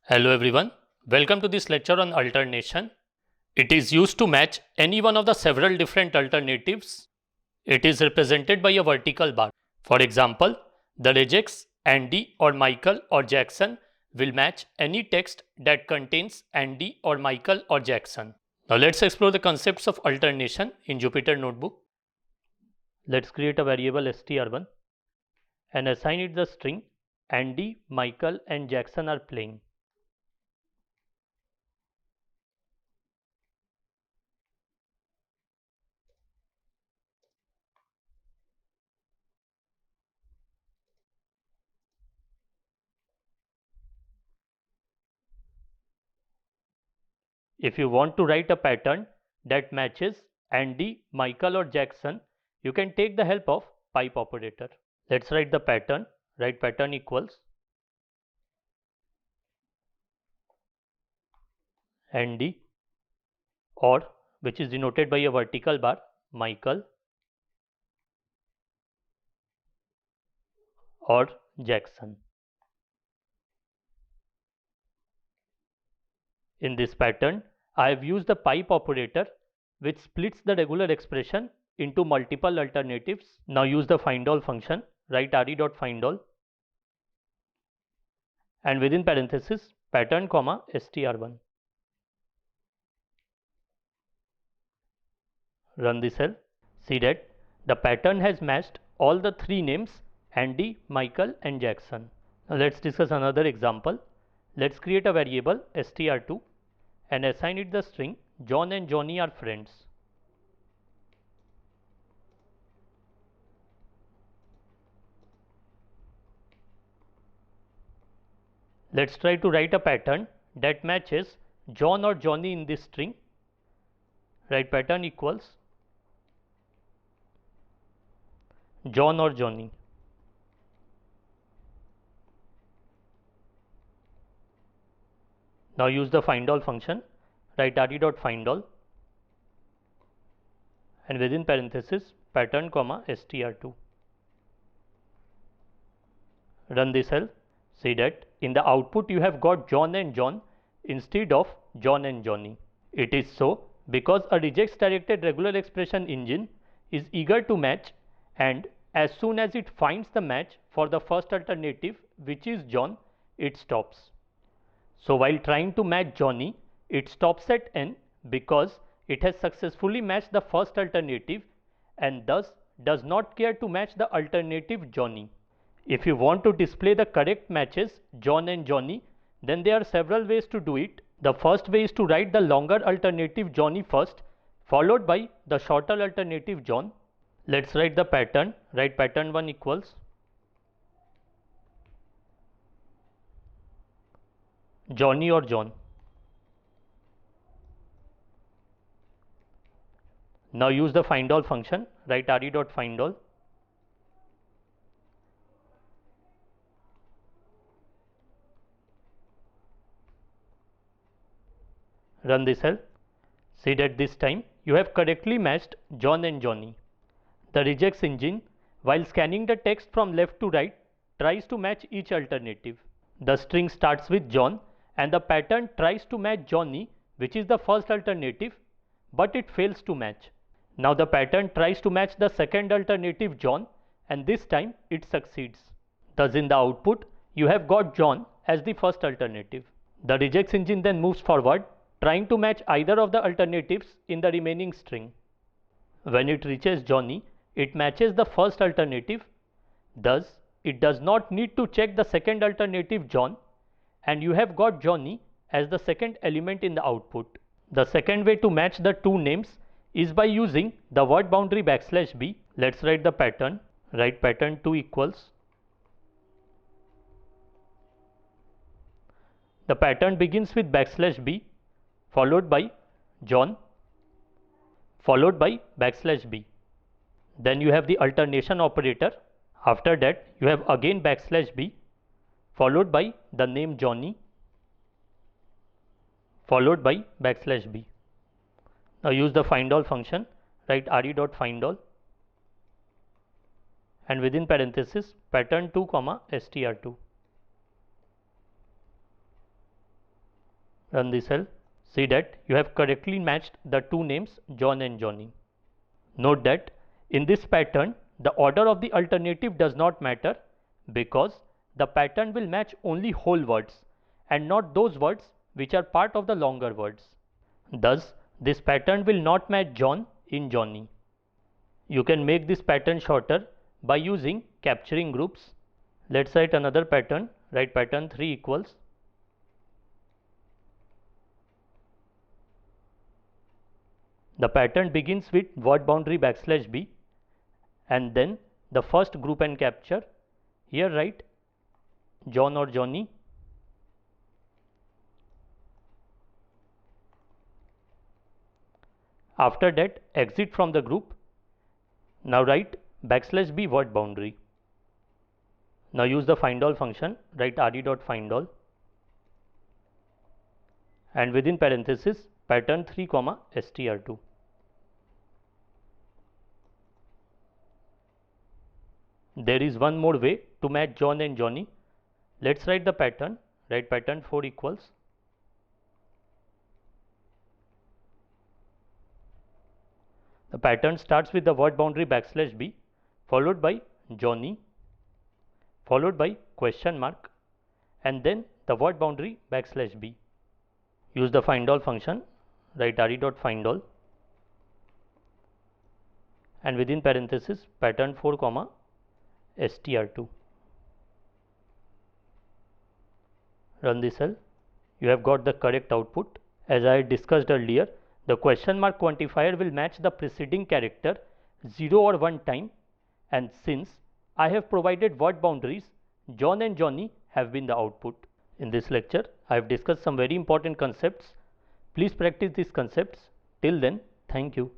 Hello everyone, welcome to this lecture on alternation. It is used to match any one of the several different alternatives. It is represented by a vertical bar. For example, the regex Andy or Michael or Jackson will match any text that contains Andy or Michael or Jackson. Now let's explore the concepts of alternation in Jupyter Notebook. Let's create a variable str1 and assign it the string Andy, Michael and Jackson are playing. If you want to write a pattern that matches Andy, Michael or Jackson, you can take the help of pipe operator. Let's write the pattern. Write pattern equals Andy or, which is denoted by a vertical bar, Michael or Jackson. In this pattern, I have used the pipe operator which splits the regular expression into multiple alternatives. Now use the findAll function. Write re.findAll and within parenthesis pattern comma str1. Run the cell. See that the pattern has matched all the three names Andy, Michael and Jackson. Now let's discuss another example. Let's create a variable str2 and assign it the string John and Johnny are friends. Let's try to write a pattern that matches John or Johnny in this string. Write pattern equals John or Johnny. Now use the findAll function. Write re.findAll and within parenthesis pattern comma str2. Run the cell. See that in the output you have got John and John instead of John and Johnny. It is so because a regex directed regular expression engine is eager to match, and as soon as it finds the match for the first alternative, which is John, it stops. So while trying to match Johnny, it stops at n because it has successfully matched the first alternative and thus does not care to match the alternative Johnny. If you want to display the correct matches John and Johnny, then there are several ways to do it. The first way is to write the longer alternative Johnny first, followed by the shorter alternative John. Let's write the pattern. Write pattern1 equals Johnny or John. Now use the findAll function. Write re.findAll run the cell. See that this time you have correctly matched John and Johnny. The regex engine, while scanning the text from left to right, tries to match each alternative. The string starts with John and the pattern tries to match Johnny, which is the first alternative, but it fails to match. Now the pattern tries to match the second alternative John, and this time it succeeds. Thus in the output you have got John as the first alternative. The regex engine then moves forward, trying to match either of the alternatives in the remaining string. When it reaches Johnny, it matches the first alternative. Thus it does not need to check the second alternative John, and you have got Johnny as the second element in the output. The second way to match the two names is by using the word boundary \b. Let's write the pattern. Write pattern2 equals. The pattern begins with \b followed by John followed by \b. Then you have the alternation operator. After that you have again \b followed by the name Johnny followed by \b. Now use the findAll function. Write re.findAll and within parenthesis pattern2 comma str2. Run the cell. See that you have correctly matched the two names John and Johnny. Note that in this pattern, the order of the alternative does not matter because the pattern will match only whole words and not those words which are part of the longer words. Thus, this pattern will not match John in Johnny. You can make this pattern shorter by using capturing groups. Let's write another pattern. Write pattern 3 equals. The pattern begins with word boundary \b and then the first group and capture. Here write John or Johnny. After that, exit from the group. Now write \b word boundary. Now use the findAll function. Write rd.findAll and within parenthesis pattern 3 comma str2. There is one more way to match John and Johnny. Let's write the pattern. Write pattern 4 equals. The pattern starts with the word boundary \b followed by Johnny followed by question mark and then the word boundary \b. Use the findAll function. Write rd.findAll and within parenthesis pattern 4 comma str2. Run the cell. You have got the correct output. As I discussed earlier, the question mark quantifier will match the preceding character 0 or 1 time, and since I have provided word boundaries, John and Johnny have been the output. In this lecture, I have discussed some very important concepts. Please practice these concepts. Till then, thank you.